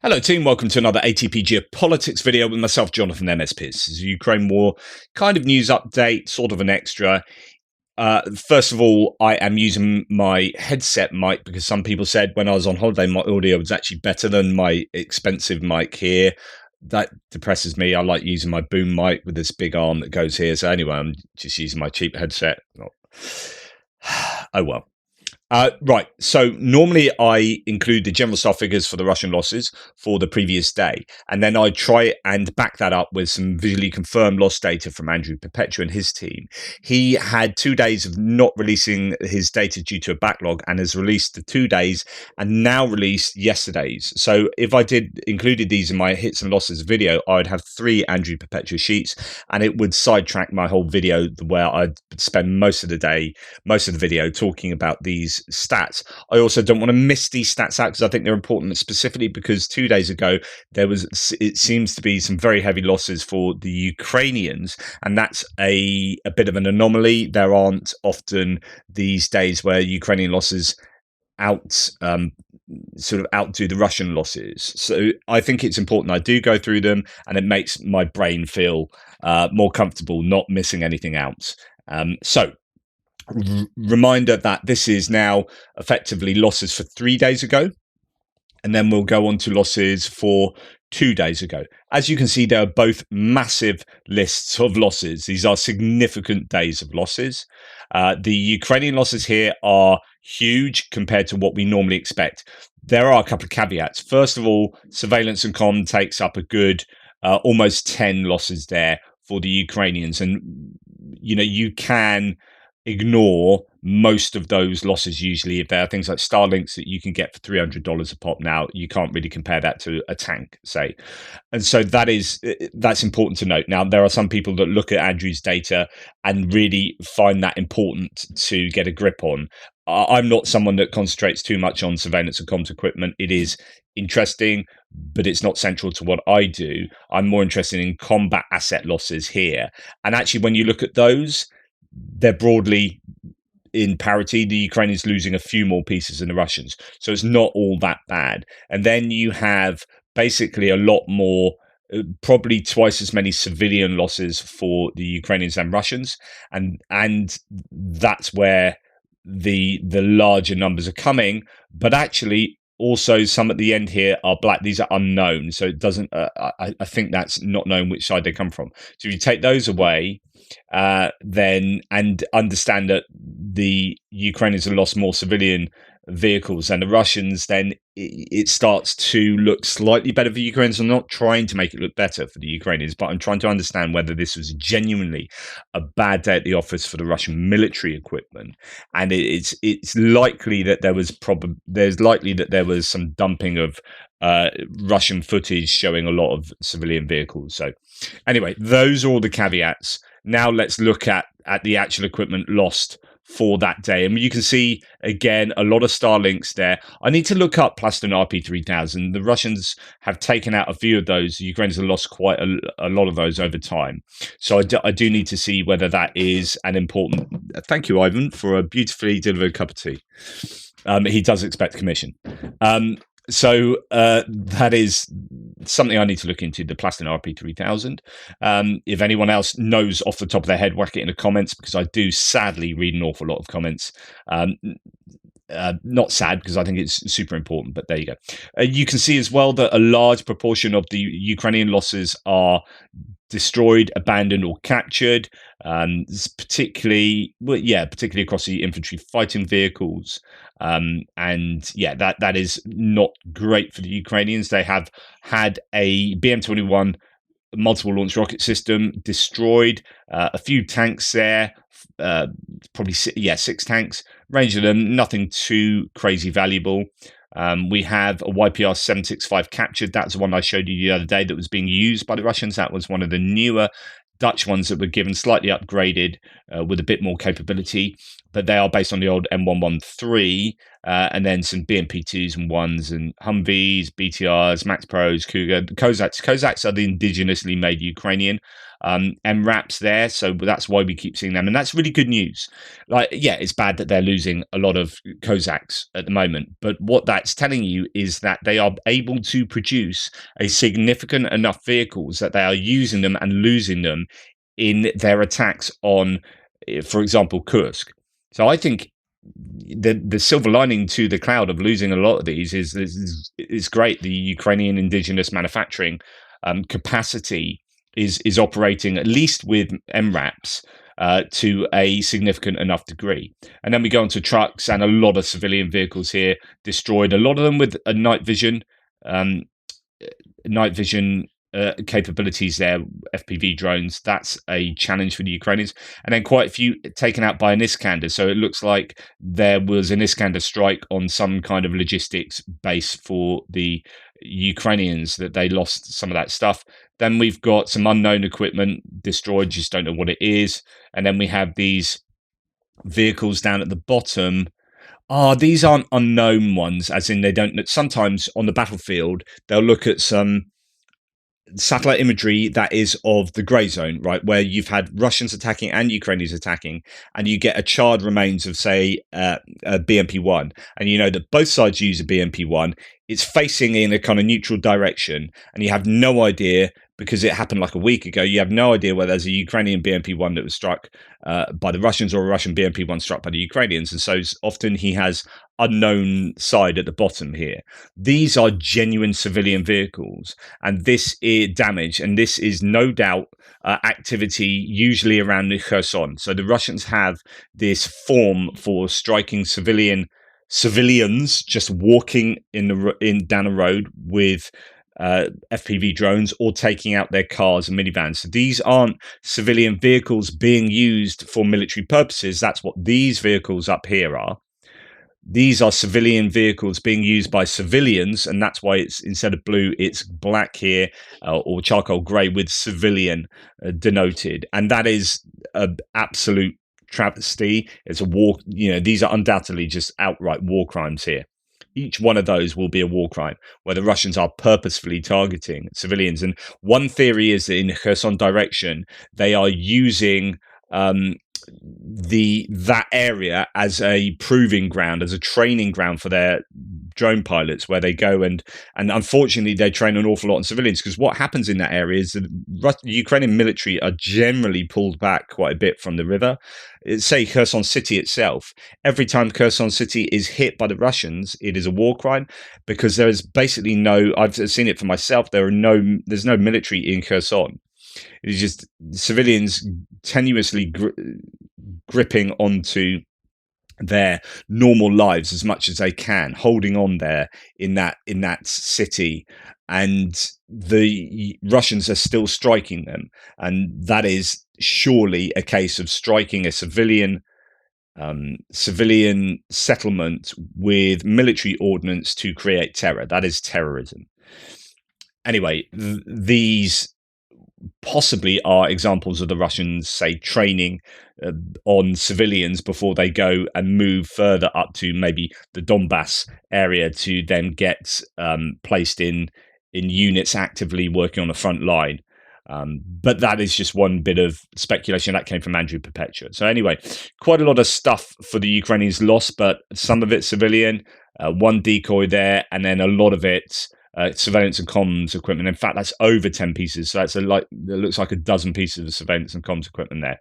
Hello team, welcome to another ATP Geopolitics video with myself, Jonathan MS Pearce. This is a Ukraine war kind of news update, sort of an extra. First of all, I am using my headset mic because some people said when I was on holiday my audio was actually better than my expensive mic here. That depresses me. I like using my boom mic with this big arm that goes here. So anyway, I'm just using my cheap headset. Oh well. Right. So normally I include the general staff figures for the Russian losses for the previous day, and then I try and back that up with some visually confirmed loss data from Andrew Perpetua and his team. He had 2 days of not releasing his data due to a backlog and has released the 2 days and now released yesterday's. So if I did included these in my hits and losses video, I'd have 3 Andrew Perpetua sheets, and it would sidetrack my whole video where I'd spend most of the video talking about these stats. I also don't want to miss these stats out because I think they're important, specifically because 2 days ago it seems to be some very heavy losses for the Ukrainians, and that's a bit of an anomaly. There aren't often these days where Ukrainian losses outdo the Russian losses. So I think it's important I do go through them, and it makes my brain feel more comfortable not missing anything out. Reminder that this is now effectively losses for 3 days ago, and then we'll go on to losses for 2 days ago. As you can see, they are both massive lists of losses. These are significant days of losses. The Ukrainian losses here are huge compared to what we normally expect. There are a couple of caveats. First of all, surveillance and comm takes up a good almost 10 losses there for the Ukrainians, and you can ignore most of those losses. Usually if there are things like Starlinks that you can get for $300 a pop now, you can't really compare that to a tank, say. And so that's important to note. Now, there are some people that look at Andrew's data and really find that important to get a grip on. I'm not someone that concentrates too much on surveillance and comms equipment. It is interesting, but it's not central to what I do. I'm more interested in combat asset losses here. And actually, when you look at those, they're broadly in parity. The Ukrainians losing a few more pieces than the Russians, so it's not all that bad. And then you have basically a lot more, probably twice as many civilian losses for the Ukrainians than Russians, and that's where the larger numbers are coming. But actually, also some at the end here are black. These are unknown, so it doesn't. I think that's not known which side they come from. So if you take those away, then and understand that the Ukrainians have lost more civilian vehicles than the Russians, then it starts to look slightly better for the Ukrainians. I'm not trying to make it look better for the Ukrainians, but I'm trying to understand whether this was genuinely a bad day at the office for the Russian military equipment, and it's likely that there was some dumping of Russian footage showing a lot of civilian vehicles. So anyway, those are all the caveats. Now let's look at the actual equipment lost for that day. And you can see, again, a lot of Starlinks there. I need to look up Plaston RP3000. The Russians have taken out a few of those. The Ukrainians have lost quite a lot of those over time. So I do need to see whether that is an important... Thank you, Ivan, for a beautifully delivered cup of tea. He does expect commission. So that is something I need to look into, the Plaston RP3000. If anyone else knows off the top of their head, whack it in the comments, because I do sadly read an awful lot of comments. Not sad, because I think it's super important, but there you go. You can see as well that a large proportion of the Ukrainian losses are destroyed, abandoned, or captured, particularly across the infantry fighting vehicles. And yeah, that is not great for the Ukrainians. They have had a BM-21 multiple launch rocket system destroyed, a few tanks there, probably 6 tanks. Range of them, nothing too crazy valuable. We have a YPR 765 captured. That's the one I showed you the other day that was being used by the Russians. That was one of the newer Dutch ones that were given, slightly upgraded with a bit more capability. but they are based on the old M113, and then some BMP2s and 1s and Humvees, BTRs, Max Pros, Cougar, Kozaks. Kozaks are the indigenously made Ukrainian MRAPs there, so that's why we keep seeing them, and that's really good news. Like, yeah, it's bad that they're losing a lot of Kozaks at the moment, but what that's telling you is that they are able to produce a significant enough vehicles that they are using them and losing them in their attacks on, for example, Kursk. So I think the silver lining to the cloud of losing a lot of these is great. The Ukrainian indigenous manufacturing capacity is operating at least with MRAPs to a significant enough degree. And then we go on to trucks, and a lot of civilian vehicles here destroyed. A lot of them with a night vision. Night vision capabilities there, FPV drones. That's a challenge for the Ukrainians. And then quite a few taken out by an Iskander. So it looks like there was an Iskander strike on some kind of logistics base for the Ukrainians, that they lost some of that stuff. Then we've got some unknown equipment destroyed, just don't know what it is. And then we have these vehicles down at the bottom. These aren't unknown ones, as in they don't. Sometimes on the battlefield, they'll look at some satellite imagery that is of the grey zone, right, where you've had Russians attacking and Ukrainians attacking, and you get a charred remains of, say, a BMP-1, and you know that both sides use a BMP-1. It's facing in a kind of neutral direction, and you have no idea, because it happened like a week ago, you have no idea whether there's a Ukrainian BMP-1 that was struck by the Russians or a Russian BMP-1 struck by the Ukrainians. And so often he has unknown side at the bottom here. These are genuine civilian vehicles, and this is damage, and this is no doubt activity usually around the Kherson. So the Russians have this form for striking civilians just walking down a road with FPV drones, or taking out their cars and minivans. So these aren't civilian vehicles being used for military purposes. That's what these vehicles up here are. These are civilian vehicles being used by civilians, and that's why it's, instead of blue, it's black here, or charcoal grey with civilian denoted. And that is an absolute travesty. It's a war. These are undoubtedly just outright war crimes here. Each one of those will be a war crime where the Russians are purposefully targeting civilians. And one theory is that in the Kherson direction, they are using that area as a proving ground, as a training ground for their drone pilots, where they go and unfortunately they train an awful lot on civilians, because what happens in that area is the Ukrainian military are generally pulled back quite a bit from the river. Say Kherson City itself, every time Kherson City is hit by the Russians, it is a war crime, because there is basically no, I've seen it for myself, there's no military in Kherson. It is just civilians tenuously gripping onto their normal lives as much as they can, holding on there in that city, and the Russians are still striking them. And that is surely a case of striking a civilian settlement with military ordnance to create terror. That is terrorism. Anyway, these possibly are examples of the Russians, say, training on civilians before they go and move further up to maybe the Donbass area to then get placed in units actively working on the front line. But that is just one bit of speculation that came from Andrew Perpetua. So anyway, quite a lot of stuff for the Ukrainians lost, but some of it civilian, one decoy there, and then a lot of it surveillance and comms equipment. In fact, that's over 10 pieces. So that's it looks like a dozen pieces of surveillance and comms equipment there.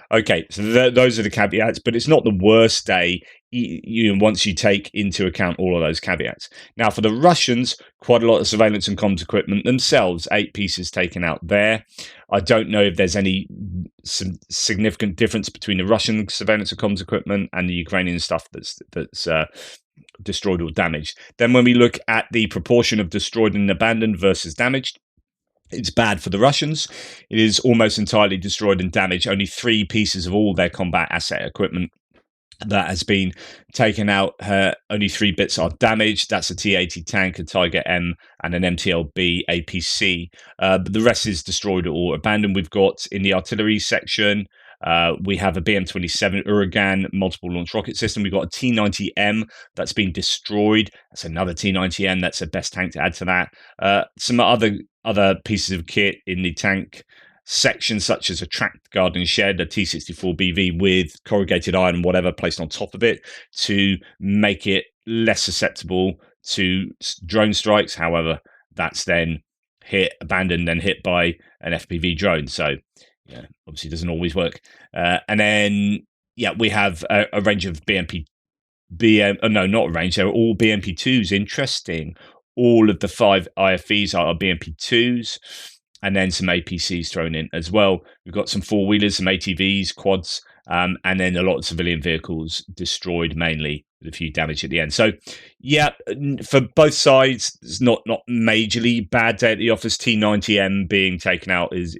Okay, so those are the caveats, but it's not the worst day once you take into account all of those caveats. Now, for the Russians, quite a lot of surveillance and comms equipment themselves, 8 pieces taken out there. I don't know if there's any significant difference between the Russian surveillance and comms equipment and the Ukrainian stuff that's destroyed or damaged. Then when we look at the proportion of destroyed and abandoned versus damaged, it's bad for the Russians. It is almost entirely destroyed and damaged. Only 3 pieces of all their combat asset equipment that has been taken out. Only 3 bits are damaged. That's a T-80 tank, a Tiger M, and an MTLB APC. But the rest is destroyed or abandoned. We've got in the artillery section We have a BM-27 Uragan multiple launch rocket system. We've got a T-90M that's been destroyed. That's another T-90M. That's the best tank to add to that. Some other pieces of kit in the tank section, such as a tracked garden shed, a T-64BV with corrugated iron and whatever placed on top of it to make it less susceptible to drone strikes. However, that's then abandoned, then hit by an FPV drone. So, yeah, obviously doesn't always work. And then, yeah, we have a range of not a range. They're all BMP2s. Interesting. All of the 5 IFVs are BMP2s. And then some APCs thrown in as well. We've got some 4-wheelers, some ATVs, quads, and then a lot of civilian vehicles destroyed, mainly with a few damage at the end. So, yeah, for both sides, it's not majorly bad day at the office. T-90M being taken out is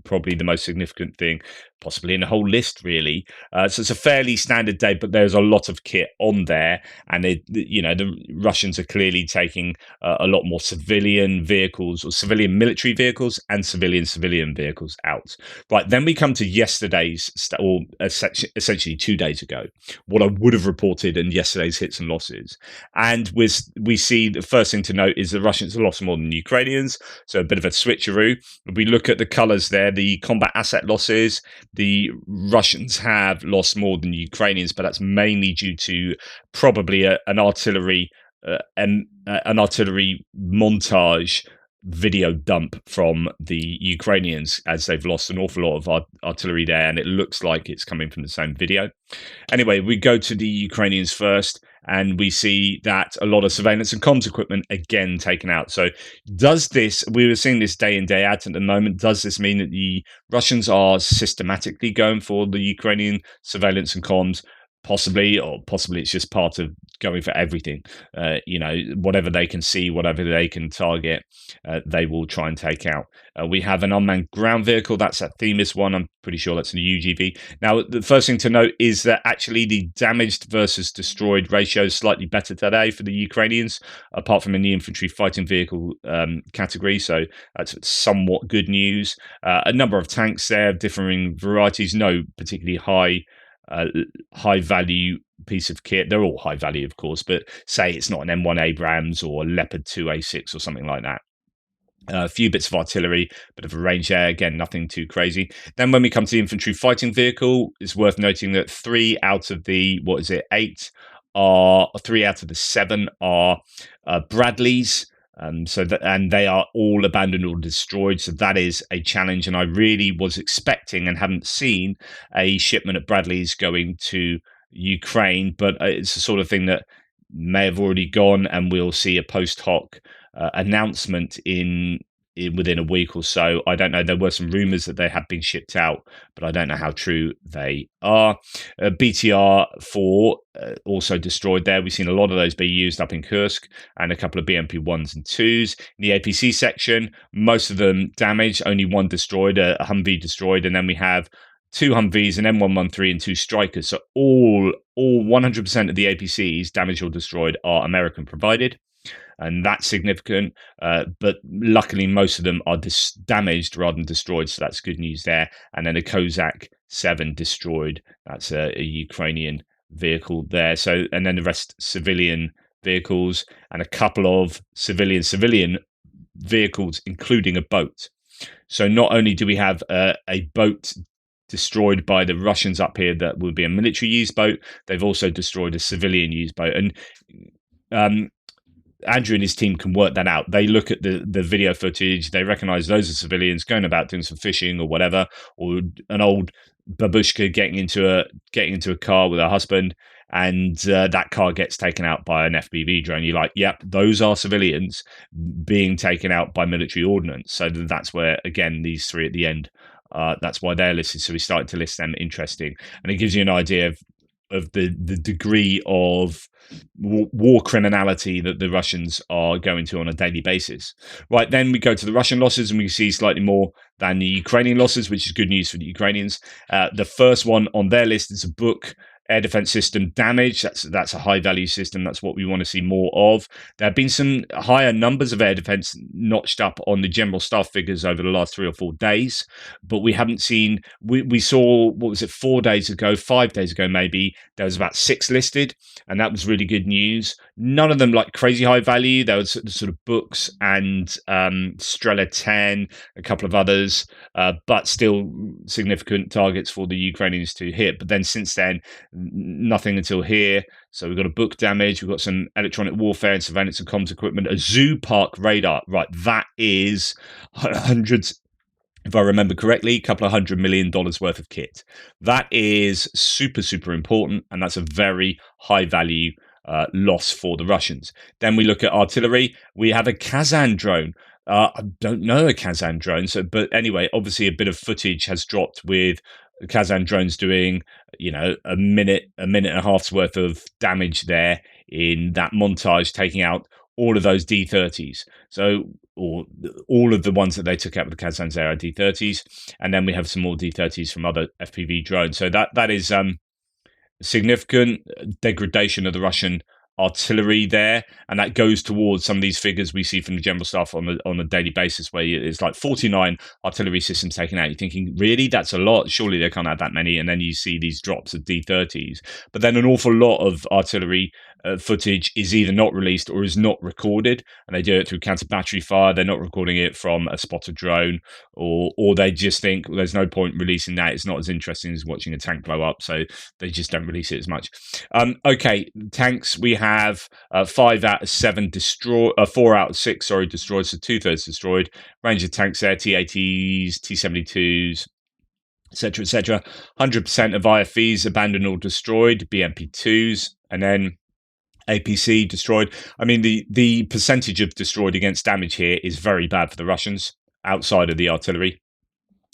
probably the most significant thing, possibly in the whole list, really. So it's a fairly standard day, but there's a lot of kit on there, and the Russians are clearly taking a lot more civilian vehicles, or civilian military vehicles, and civilian vehicles out. Right, then we come to yesterday's, or essentially 2 days ago, what I would have reported in yesterday's hits and losses. And we see the first thing to note is the Russians have lost more than the Ukrainians, so a bit of a switcheroo. If we look at the colours there, the combat asset losses, the Russians have lost more than the Ukrainians, but that's mainly due to probably an artillery montage video dump from the Ukrainians, as they've lost an awful lot of artillery there, and it looks like it's coming from the same video. Anyway, we go to the Ukrainians first, and we see that a lot of surveillance and comms equipment again taken out. So we were seeing this day in, day out at the moment, does this mean that the Russians are systematically going for the Ukrainian surveillance and comms? Possibly, or possibly it's just part of going for everything. Whatever they can see, whatever they can target, they will try and take out. We have an unmanned ground vehicle. That's that Themis one. I'm pretty sure that's an UGV. Now, the first thing to note is that actually the damaged versus destroyed ratio is slightly better today for the Ukrainians, apart from in the infantry fighting vehicle category. So that's somewhat good news. A number of tanks there, differing varieties, no particularly high value piece of kit. They're all high value, of course, but say it's not an M1 Abrams or a Leopard 2 A6 or something like that. A few bits of artillery, bit of a range there. Again, nothing too crazy. Then when we come to the infantry fighting vehicle, it's worth noting that 3 out of the 7 are Bradleys. And they are all abandoned or destroyed. So that is a challenge. And I really was expecting and haven't seen a shipment of Bradleys going to Ukraine, but it's the sort of thing that may have already gone, and we'll see a post hoc announcement within a week or so. I don't know. There were some rumors that they had been shipped out, but I don't know how true they are. BTR-4 also destroyed there. We've seen a lot of those be used up in Kursk, and a couple of BMP 1s and 2s. In the APC section, most of them damaged, only one destroyed, a Humvee destroyed, and then we have 2 Humvees, an M113, and 2 Strikers. So all 100% of the APCs damaged or destroyed are American provided. And that's significant, but luckily most of them are damaged rather than destroyed, so that's good news there. And then a Kozak 7 destroyed. That's a Ukrainian vehicle there. So, and then the rest civilian vehicles, and a couple of civilian vehicles, including a boat. So not only do we have a boat destroyed by the Russians up here that will be a military used boat, they've also destroyed a civilian used boat. And Andrew and his team can work that out. They look at the video footage, they recognize those are civilians going about doing some fishing or whatever, or an old babushka getting into a car with her husband, and that car gets taken out by an FPV drone. You're like, yep, those are civilians being taken out by military ordnance. So that's where, again, these 3 at the end, that's why they're listed. So we started to list them. Interesting. And it gives you an idea of the degree of war criminality that the Russians are going to on a daily basis. Right, then we go to the Russian losses, and we see slightly more than the Ukrainian losses, which is good news for the Ukrainians. The first one on their list is a book air defense system damage. That's a high value system. That's what we want to see more of. There have been some higher numbers of air defense notched up on the general staff figures over the last 3 or 4 days, but we haven't seen. We saw, what was it, 4 days ago, 5 days ago maybe, there was about 6 listed, and that was really good news. None of them like crazy high value. There was sort of books and Strela 10, a couple of others, but still significant targets for the Ukrainians to hit. But then since then, nothing until here. So we've got a book damage. We've got some electronic warfare and surveillance and comms equipment, a zoo park radar. Right, that is hundreds, if I remember correctly, a couple of $100 million worth of kit. That is super, super important, and that's a very high value loss for the Russians. Then we look at artillery. We have a Kazan drone. I don't know a Kazan drone, but anyway, obviously a bit of footage has dropped with Kazan drones doing, a minute and a half's worth of damage there in that montage, taking out all of those D30s. So, or all of the ones that they took out with the Kazans there are D30s, and then we have some more D30s from other FPV drones. So that is significant degradation of the Russian artillery there, and that goes towards some of these figures we see from the general staff on a daily basis, where it's like 49 artillery systems taken out. You're thinking, really, that's a lot? Surely they can't have that many. And then you see these drops of D30s, but then an awful lot of artillery footage is either not released or is not recorded, and they do it through counter battery fire. They're not recording it from a spotted drone, or they just think, well, there's no point releasing that. It's not as interesting as watching a tank blow up, so they just don't release it as much. Okay, tanks, we have 5 out of 7 destroyed, 4 out of 6, destroyed, so 2/3 destroyed. Range of tanks there, T-80s, T-72s, etc., etc. 100% of IFVs abandoned or destroyed, BMP2s, and then APC destroyed. I mean, the percentage of destroyed against damage here is very bad for the Russians outside of the artillery.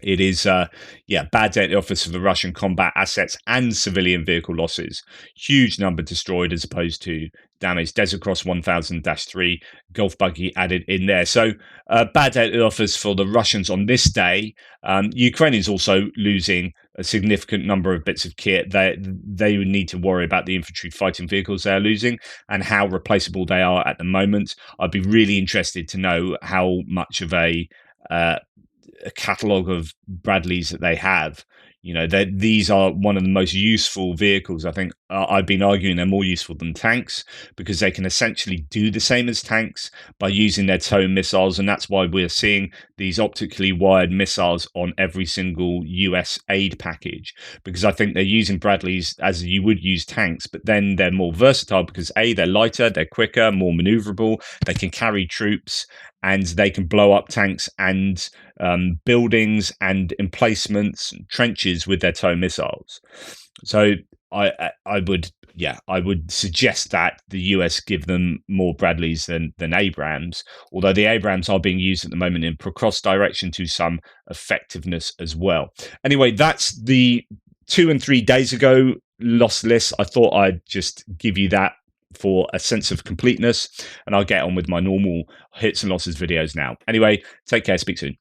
It is, bad data office for the Russian combat assets and civilian vehicle losses. Huge number destroyed as opposed to damage. Desert Cross 1000-3, Golf Buggy added in there. So bad data offers for the Russians on this day. Ukraine is also losing a significant number of bits of kit. They would need to worry about the infantry fighting vehicles they're losing and how replaceable they are at the moment. I'd be really interested to know how much of a catalogue of Bradleys that they have. These are one of the most useful vehicles. I think I've been arguing they're more useful than tanks because they can essentially do the same as tanks by using their tow missiles, and that's why we're seeing these optically wired missiles on every single US aid package, because I think they're using Bradleys as you would use tanks, but then they're more versatile because A, they're lighter, they're quicker, more maneuverable, they can carry troops, and they can blow up tanks and buildings and emplacements, trenches with their tow missiles. So I would suggest that the US give them more Bradleys than Abrams, although the Abrams are being used at the moment in cross direction to some effectiveness as well. Anyway, that's the 2 and 3 days ago loss list. I thought I'd just give you that for a sense of completeness, and I'll get on with my normal hits and losses videos now. Anyway, take care, speak soon.